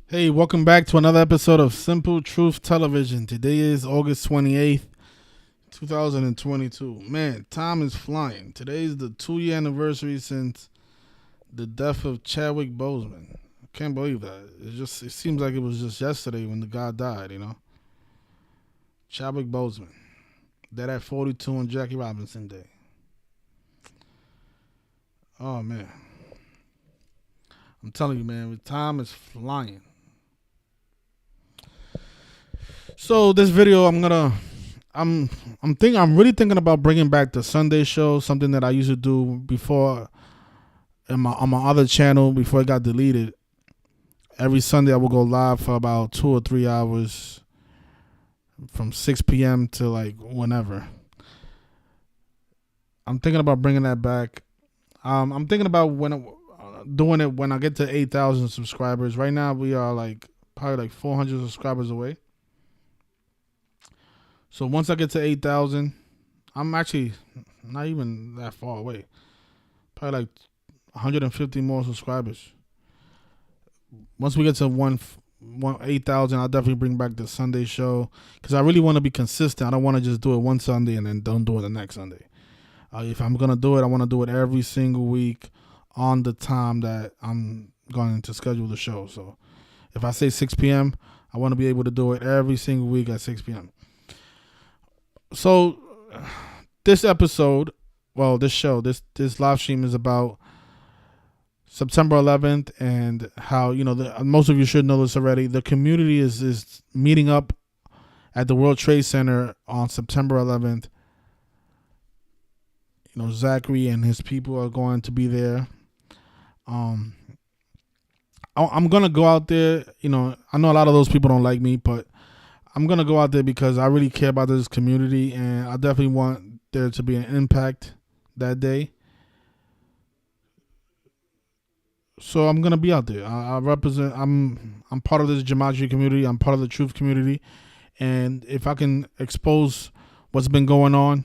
Hey, welcome back to another episode of Simple Truth Television. Today is August 28th, 2022. Man, time is flying. Today is the 2-year anniversary since the death of Chadwick Boseman. I can't believe that. It seems like it was just yesterday when the guy died. Chadwick Boseman. Dead at 42 on Jackie Robinson Day. Oh man. I'm telling you, man, time is flying. So this video, I'm really thinking about bringing back the Sunday show, something that I used to do before on my other channel before it got deleted. Every Sunday I would go live for about 2 or 3 hours from 6 p.m. to like whenever. I'm thinking about bringing that back. I'm thinking about doing it when I get to 8,000 subscribers. Right now we are probably 400 subscribers away. So once I get to 8,000, I'm actually not even that far away. Probably 150 more subscribers. Once we get to 8,000, I'll definitely bring back the Sunday show because I really want to be consistent. I don't want to just do it one Sunday and then don't do it the next Sunday. If I'm going to do it, I want to do it every single week on the time that I'm going to schedule the show. So if I say 6 p.m., I want to be able to do it every single week at 6 p.m. So this episode, this live stream is about September 11th and how, most of you should know this already. The community is meeting up at the World Trade Center on September 11th. Zachary and his people are going to be there. I'm going to go out there. I know a lot of those people don't like me, but I'm going to go out there because I really care about this community and I definitely want there to be an impact that day. So I'm going to be out there. I represent, I'm part of this gematria community. I'm part of the truth community. And if I can expose what's been going on,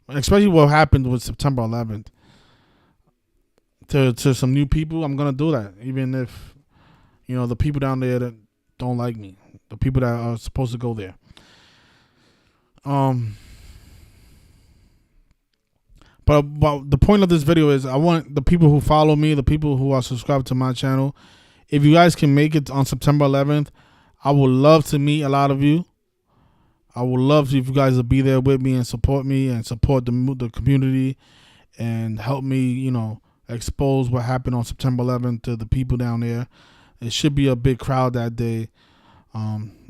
especially what happened with September 11th, to some new people, I'm going to do that. Even if, the people down there that don't like me. The people that are supposed to go there. But the point of this video is I want the people who follow me, the people who are subscribed to my channel, if you guys can make it on September 11th, I would love to meet a lot of you. I would love if you guys will be there with me and support the community and help me, expose what happened on September 11th to the people down there. It should be a big crowd that day.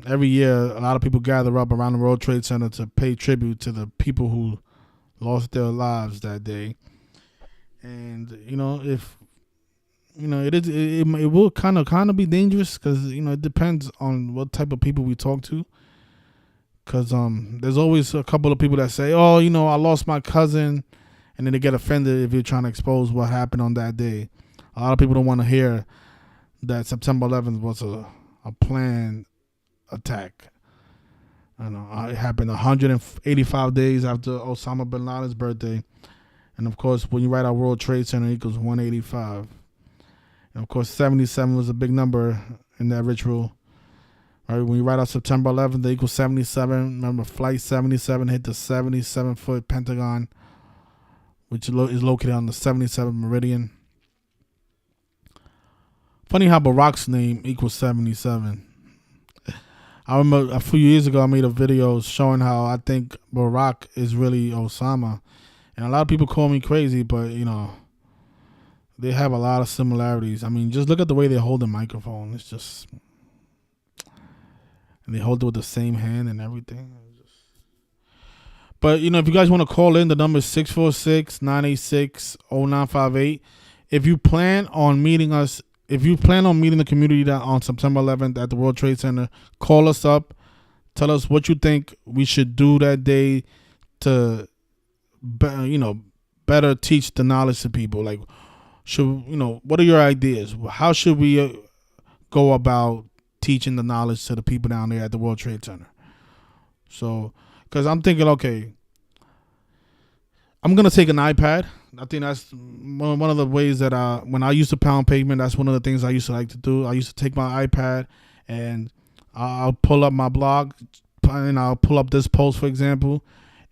Every year, a lot of people gather up around the World Trade Center to pay tribute to the people who lost their lives that day. And it will kind of be dangerous because it depends on what type of people we talk to. Because there's always a couple of people that say, "Oh, I lost my cousin," and then they get offended if you're trying to expose what happened on that day. A lot of people don't want to hear that September 11th was a planned attack. I know it happened 185 days after Osama bin Laden's birthday, and of course, when you write out World Trade Center equals 185, and of course, 77 was a big number in that ritual. Right, when you write out September 11th, they equal 77. Remember, Flight 77 hit the 77-foot Pentagon, which is located on the 77th meridian. Funny how Barack's name equals 77. I remember a few years ago I made a video showing how I think Barack is really Osama. And a lot of people call me crazy, but, they have a lot of similarities. I mean, just look at the way they hold the microphone. It's just... And they hold it with the same hand and everything. But, if you guys want to call in, the number is 646-986-0958. If you plan on meeting us... If you plan on meeting the community on September 11th at the World Trade Center, call us up. Tell us what you think we should do that day to, better teach the knowledge to people. Like, what are your ideas? How should we go about teaching the knowledge to the people down there at the World Trade Center? So, because I'm thinking, okay, I'm going to take an iPad. I think that's one of the ways that when I used to pound pavement, that's one of the things I used to like to do. I used to take my iPad And I'll pull up my blog and I'll pull up this post, for example,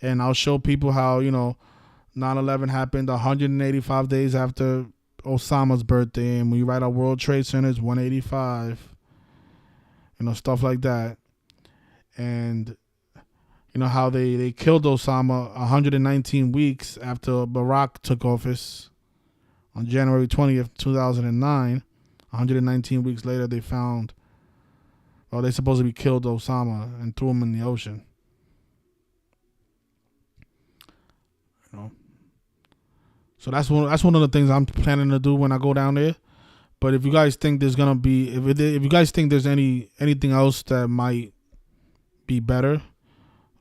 and I'll show people how, 9/11 happened 185 days after Osama's birthday, and when you write out World Trade Centers 185, stuff like that. And how they killed Osama 119 weeks after Barack took office on January 20th, 2009. 119 weeks later, they found, they supposedly killed Osama and threw him in the ocean. So that's one of the things I'm planning to do when I go down there. But if you guys think there's gonna be, if you guys think there's anything else that might be better,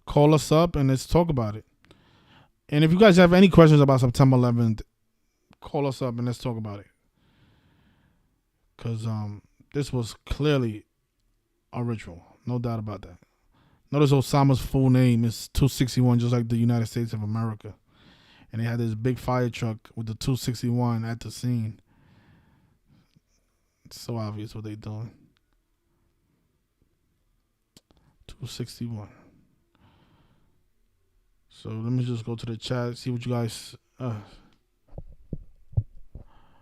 call us up and let's talk about it. And if you guys have any questions about September 11th, call us up and let's talk about it. Because this was clearly a ritual, no doubt about that. Notice Osama's full name is 261, just like the United States of America. And they had this big fire truck with the 261 at the scene. It's so obvious what they're doing. 261. So let me just go to the chat, see what you guys...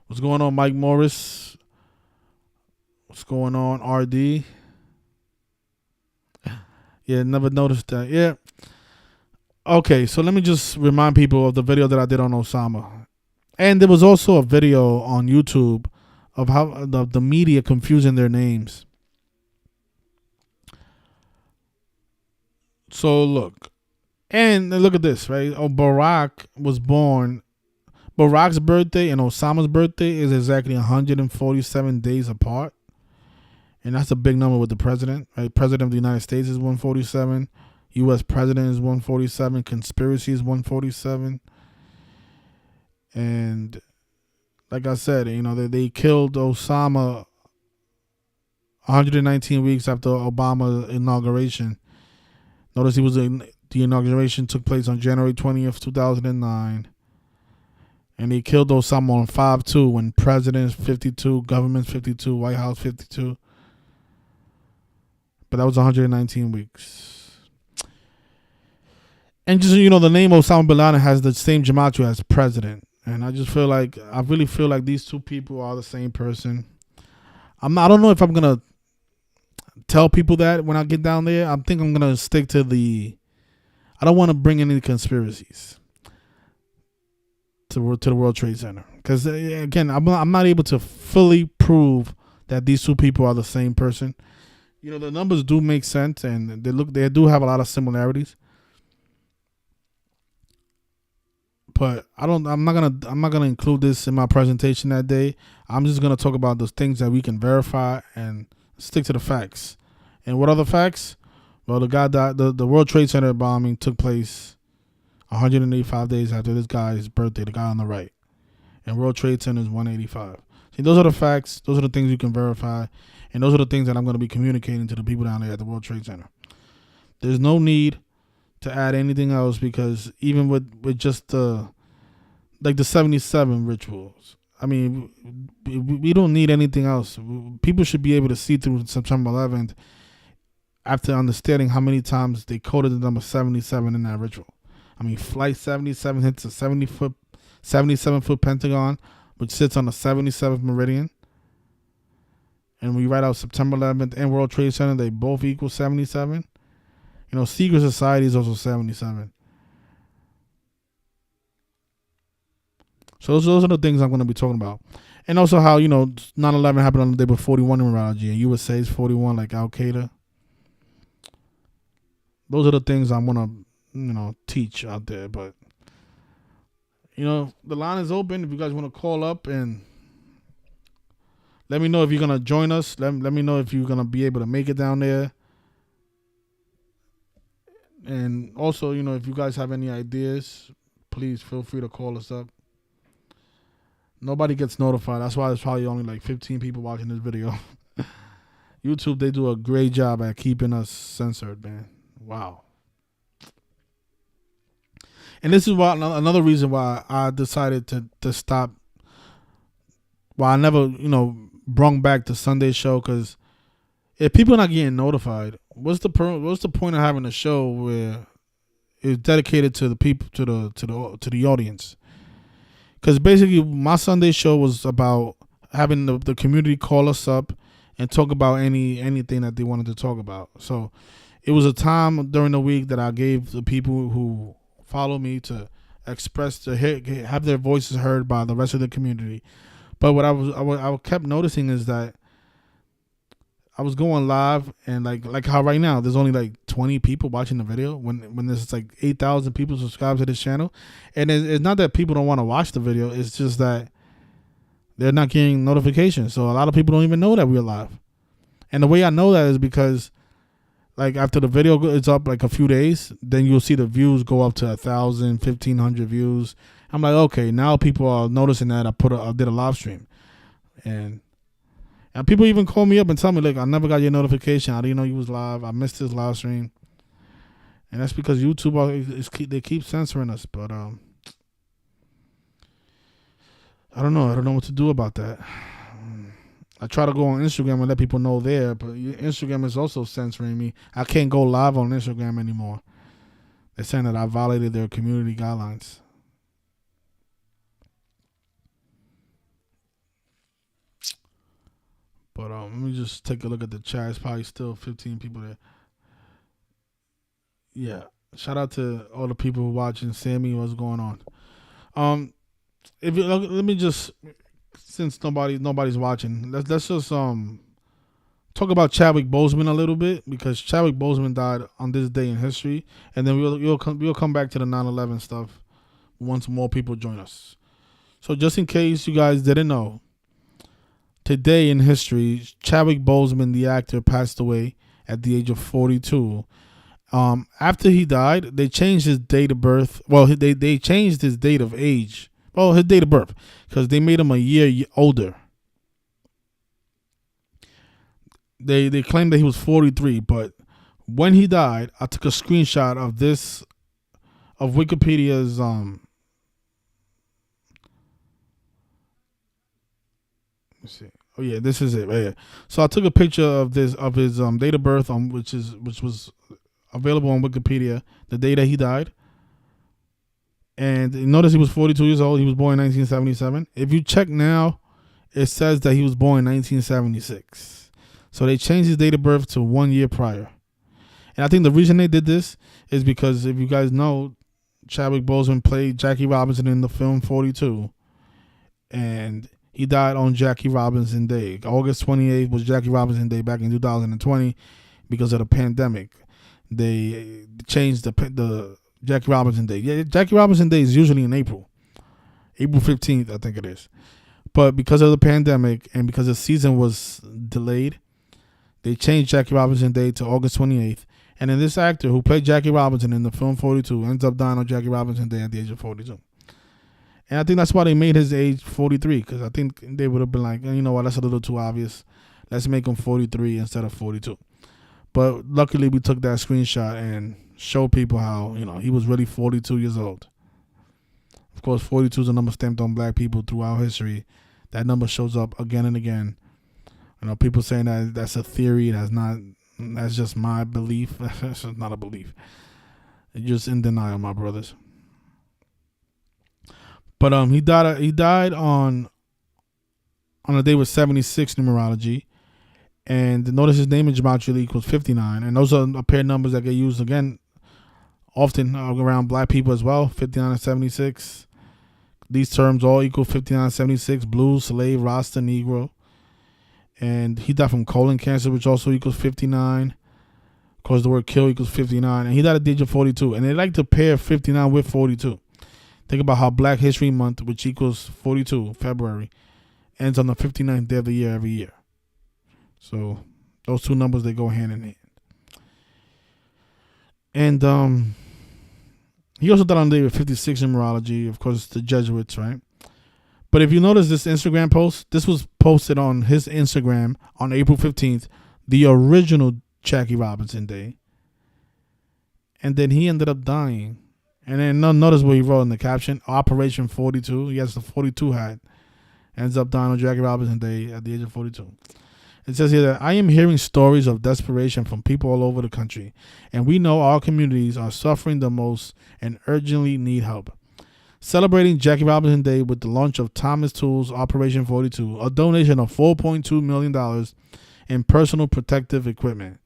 what's going on, Mike Morris? What's going on, RD? Yeah, never noticed that. Yeah. Okay, so let me just remind people of the video that I did on Osama. And there was also a video on YouTube of how the media confusing their names. So look. And look at this, right? Barack was born. Barack's birthday and Osama's birthday is exactly 147 days apart. And that's a big number with the president, right? President of the United States is 147. U.S. president is 147. Conspiracy is 147. And like I said, they killed Osama 119 weeks after Obama's inauguration. Notice the inauguration took place on January 20th, 2009. And they killed Osama on 5/2 when president's 52, government's 52, White House 52. But that was 119 weeks. And just, the name Osama bin Laden has the same gematria as president. And I really feel like these two people are the same person. I don't know if I'm going to tell people that when I get down there. I think I'm going to stick to I don't want to bring any conspiracies to the World Trade Center. Because, again, I'm not able to fully prove that these two people are the same person. The numbers do make sense, and they do have a lot of similarities. But I'm not gonna include this in my presentation that day. I'm just gonna talk about those things that we can verify and stick to the facts. And what are the facts? Well, the guy died. The World Trade Center bombing took place 185 days after this guy's birthday. The guy on the right, and World Trade Center is 185. See, those are the facts. Those are the things you can verify, and those are the things that I'm going to be communicating to the people down there at the World Trade Center. There's no need to add anything else, because even with just the 77 rituals, I mean, we don't need anything else. People should be able to see through September 11th after understanding how many times they coded the number 77 in that ritual. I mean, Flight 77 hits a 77-foot pentagon, which sits on the 77th meridian. And when you write out September 11th and World Trade Center, they both equal 77. Secret Society is also 77. So those are the things I'm going to be talking about. And also how, 9/11 happened on the day before 41 numerology, and USA is 41 like Al-Qaeda. Those are the things I'm going to, teach out there. But, the line is open if you guys want to call up and let me know if you're going to join us. Let me know if you're going to be able to make it down there. And also, if you guys have any ideas, please feel free to call us up. Nobody gets notified. That's why there's probably only like 15 people watching this video. YouTube, they do a great job at keeping us censored, man. Wow. And this is why another reason why I decided to stop. Why I never, brung back the Sunday show, because if people are not getting notified, what's the point of having a show where it's dedicated to the people, to the audience? Because basically, my Sunday show was about having the community call us up and talk about anything that they wanted to talk about. So it was a time during the week that I gave the people who follow me to express, to have their voices heard by the rest of the community. But what I kept noticing is that I was going live, and like how right now there's only like 20 people watching the video when there's like 8,000 people subscribed to this channel, and it's not that people don't want to watch the video. It's just that they're not getting notifications. So a lot of people don't even know that we're live. And the way I know that is because like after the video is up like a few days, then you'll see the views go up to 1,000, 1,500 views. I'm like, okay, now people are noticing that I did a live stream, and people even call me up and tell me, like, I never got your notification. I didn't know you was live. I missed this live stream. And that's because YouTube, they keep censoring us. But I don't know. I don't know what to do about that. I try to go on Instagram and let people know there, but Instagram is also censoring me. I can't go live on Instagram anymore. They're saying that I violated their community guidelines. But let me just take a look at the chat. It's probably still 15 people there. Yeah. Shout out to all the people who watching. Sammy, what's going on? Let me just, since nobody's watching, let's just talk about Chadwick Boseman a little bit, because Chadwick Boseman died on this day in history, and then we'll come back to the 9/11 stuff once more people join us. So just in case you guys didn't know, today in history, Chadwick Boseman, the actor, passed away at the age of 42. After he died, they changed his date of birth. Well, they changed his date of age. Well, his date of birth, because they made him a year older. They claimed that he was 43, but when he died, I took a screenshot of this, of Wikipedia's Let me see. Oh yeah, this is it right here. So I took a picture of his date of birth, which was available on Wikipedia, the day that he died. And notice he was 42 years old. He was born in 1977. If you check now, it says that he was born in 1976. So they changed his date of birth to 1 year prior. And I think the reason they did this is because, if you guys know, Chadwick Boseman played Jackie Robinson in the film 42. And he died on Jackie Robinson Day. August 28th was Jackie Robinson Day back in 2020 because of the pandemic. They changed the Jackie Robinson Day. Yeah, Jackie Robinson Day is usually in April 15th, I think it is. But because of the pandemic and because the season was delayed, they changed Jackie Robinson Day to August 28th. And then this actor who played Jackie Robinson in the film 42 ends up dying on Jackie Robinson Day at the age of 42. And I think that's why they made his age 43, because I think they would have been like, you know what, that's a little too obvious. Let's make him 43 instead of 42. But luckily we took that screenshot and showed people how, he was really 42 years old. Of course, 42 is a number stamped on black people throughout history. That number shows up again and again. People saying that that's a theory. That's just my belief. That's just not a belief. You're just in denial, my brothers. But he died on a day with 76 numerology. And notice his name in gematria equals 59. And those are a pair of numbers that get used again often around black people as well, 59 and 76. These terms all equal 59 and 76, blue, slave, Rasta, Negro. And he died from colon cancer, which also equals 59. Of course, the word kill equals 59. And he died at the age of 42. And they like to pair 59 with 42. Think about how Black History Month, which equals 42, February, ends on the 59th day of the year every year. So those two numbers, they go hand in hand. And he also died on the day with 56 numerology. Of course, the Jesuits, right? But if you notice this Instagram post, this was posted on his Instagram on April 15th, the original Jackie Robinson Day. And then he ended up dying. And then notice what he wrote in the caption, Operation 42. He has the 42 hat. Ends up dying on Jackie Robinson Day at the age of 42. It says here that I am hearing stories of desperation from people all over the country, and we know our communities are suffering the most and urgently need help. Celebrating Jackie Robinson Day with the launch of Thomas Tools Operation 42, a donation of $4.2 million in personal protective equipment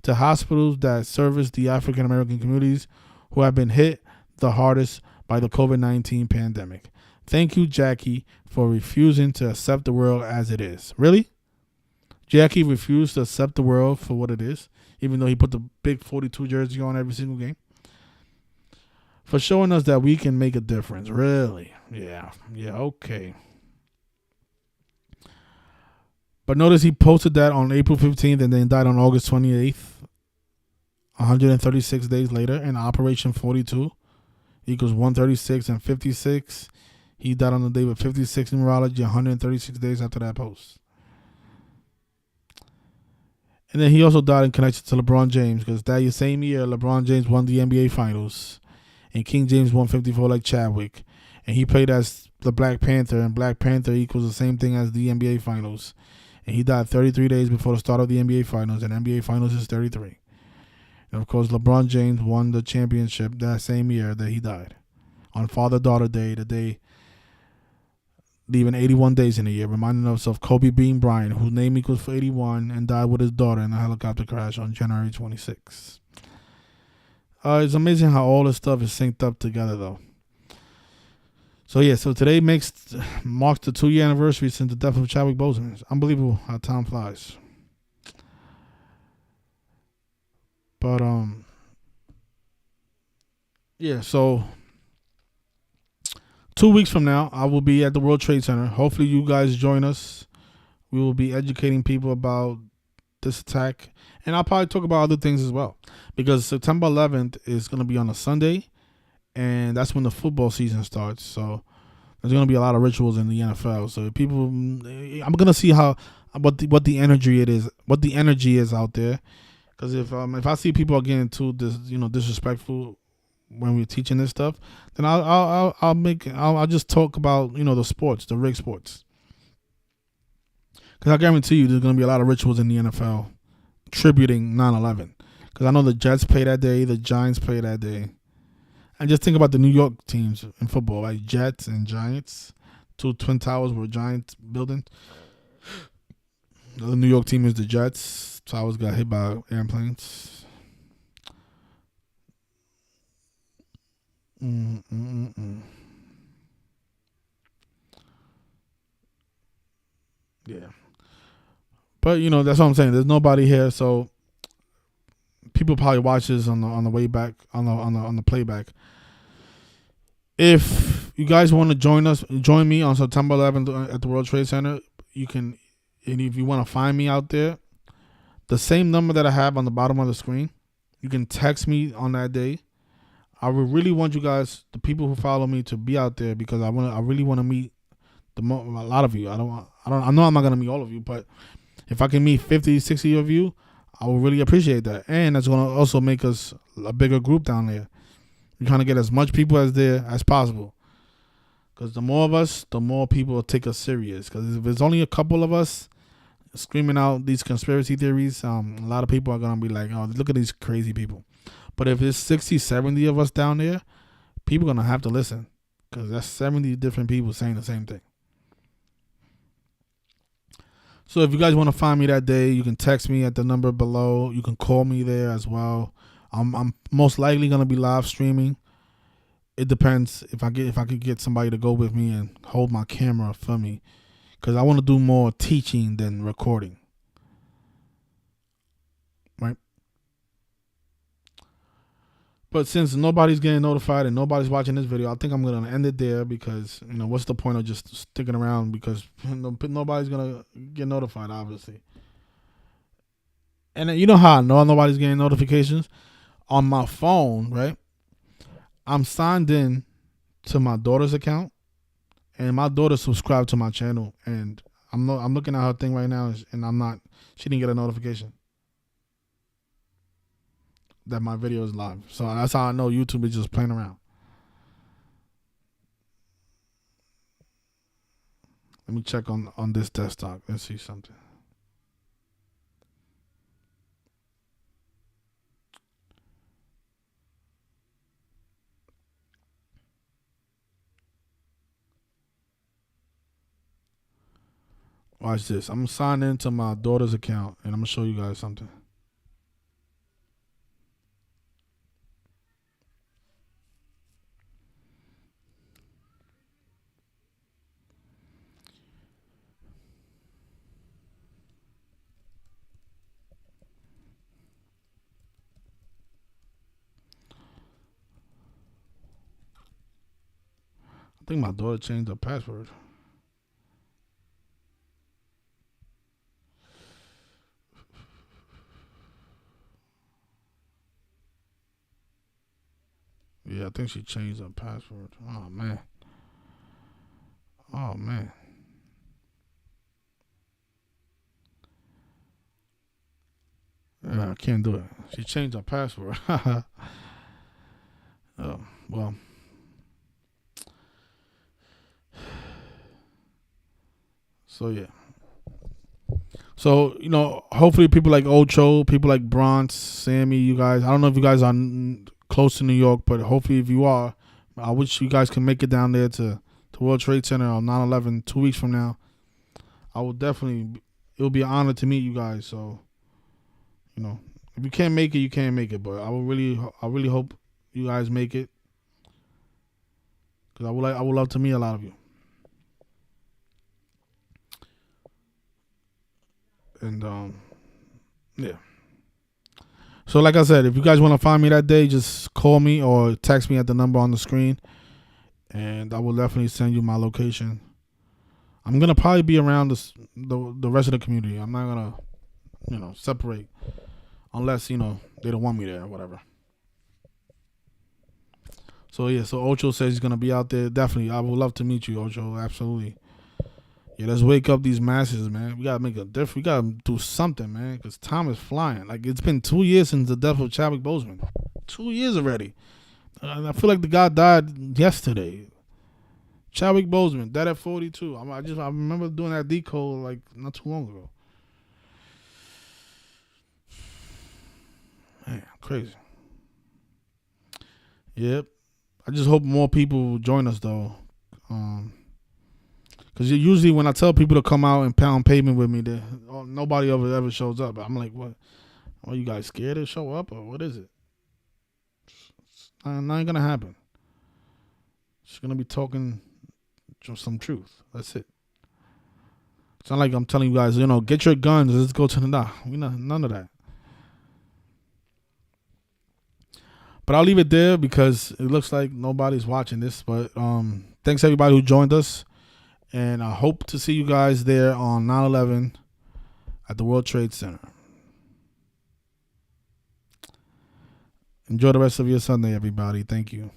to hospitals that service the African American communities who have been hit the hardest by the COVID-19 pandemic. Thank you, Jackie, for refusing to accept the world as it is. Really? Jackie refused to accept the world for what it is, even though he put the big 42 jersey on every single game. For showing us that we can make a difference. Really? Yeah, okay. But notice he posted that on April 15th and then died on August 28th, 136 days later, in Operation 42 equals 136 and 56. He died on the day with 56 numerology, 136 days after that post. And then he also died in connection to LeBron James, because that same year, LeBron James won the NBA Finals, and King James won 54 like Chadwick. And he played as the Black Panther, and Black Panther equals the same thing as the NBA Finals. And he died 33 days before the start of the NBA Finals, and NBA Finals is 33. And, of course, LeBron James won the championship that same year that he died, on Father-Daughter Day, the day leaving 81 days in a year, reminding us of Kobe Bean Bryant, whose name equals 81, and died with his daughter in a helicopter crash on January 26. It's amazing how all this stuff is synced up together, though. So today marks the 2-year anniversary since the death of Chadwick Boseman. It's unbelievable how time flies. But so 2 weeks from now, I will be at the World Trade Center. Hopefully you guys join us. We will be educating people about this attack. And I'll probably talk about other things as well. Because September 11th is going to be on a Sunday. And that's when the football season starts. So there's going to be a lot of rituals in the NFL. So people, I'm going to see what the energy is out there. Because if I see people are getting too disrespectful when we're teaching this stuff, then I'll just talk about the sports, the rig sports. Because I guarantee you, there's going to be a lot of rituals in the NFL tributing 9/11. Because I know the Jets play that day, the Giants play that day, and just think about the New York teams in football, like Jets and Giants. 2 twin towers were Giants buildings. The New York team is the Jets. Towers got hit by airplanes. Yeah. But that's what I'm saying. There's nobody here, so people probably watch this on the way back on the playback. If you guys want to join me on September 11th at the World Trade Center, you can. And if you want to find me out there, the same number that I have on the bottom of the screen, you can text me on that day. I would really want you guys, the people who follow me, to be out there, because I really want to meet a lot of you. I know I'm not gonna meet all of you, but if I can meet 50, 60 of you, I would really appreciate that. And that's gonna also make us a bigger group down there. We're trying to get as much people as possible. Because the more of us, the more people will take us serious. Because if there's only a couple of us screaming out these conspiracy theories, a lot of people are going to be like, oh, look at these crazy people. But if there's 60, 70 of us down there, people are going to have to listen. Because that's 70 different people saying the same thing. So if you guys want to find me that day, you can text me at the number below. You can call me there as well. I'm most likely going to be live streaming. It depends if I could get somebody to go with me and hold my camera for me, because I want to do more teaching than recording. Right? But since nobody's getting notified and nobody's watching this video, I think I'm going to end it there, because what's the point of just sticking around, because nobody's going to get notified, obviously. And you know how I know nobody's getting notifications? On my phone, right? I'm signed in to my daughter's account, and my daughter subscribed to my channel, and I'm looking at her thing right now, and she didn't get a notification that my video is live. So that's how I know YouTube is just playing around. Let me check on this desktop. Let's see something. Watch this. I'm signing into my daughter's account, and I'm gonna show you guys something. I think my daughter changed her password. Yeah, I think she changed her password. Oh man. Oh man. Yeah, I can't do it. She changed her password. Oh well. So yeah. So hopefully people like Ocho, people like Bronx, Sammy, you guys. I don't know if you guys are close to New York, but hopefully if you are, I wish you guys can make it down there to World Trade Center on 9/11 2 weeks from now. I will definitely. It will be an honor to meet you guys. So, if you can't make it, you can't make it. But I really hope you guys make it, because I would love to meet a lot of you. And yeah. So like I said, if you guys want to find me that day, just call me or text me at the number on the screen, and I will definitely send you my location. I'm gonna probably be around the rest of the community. I'm not gonna separate unless they don't want me there or whatever. So yeah, so Ocho says he's gonna be out there. Definitely, I would love to meet you, Ocho. Absolutely. Yeah, let's wake up these masses, man. We gotta make a difference. We gotta do something, man, because time is flying. Like, it's been 2 years since the death of Chadwick Boseman. 2 years already. I feel like the guy died yesterday. Chadwick Boseman, dead at 42. I remember doing that decode like not too long ago. Man, crazy. Yep. I just hope more people join us though. Because usually when I tell people to come out and pound pavement with me, nobody ever shows up. I'm like, what? Are you guys scared to show up, or what is it? It's not gonna happen. Just gonna be talking some truth. That's it. It's not like I'm telling you guys, get your guns. Let's go to the dock. None of that. But I'll leave it there because it looks like nobody's watching this. But thanks everybody who joined us. And I hope to see you guys there on 9/11 at the World Trade Center. Enjoy the rest of your Sunday, everybody. Thank you.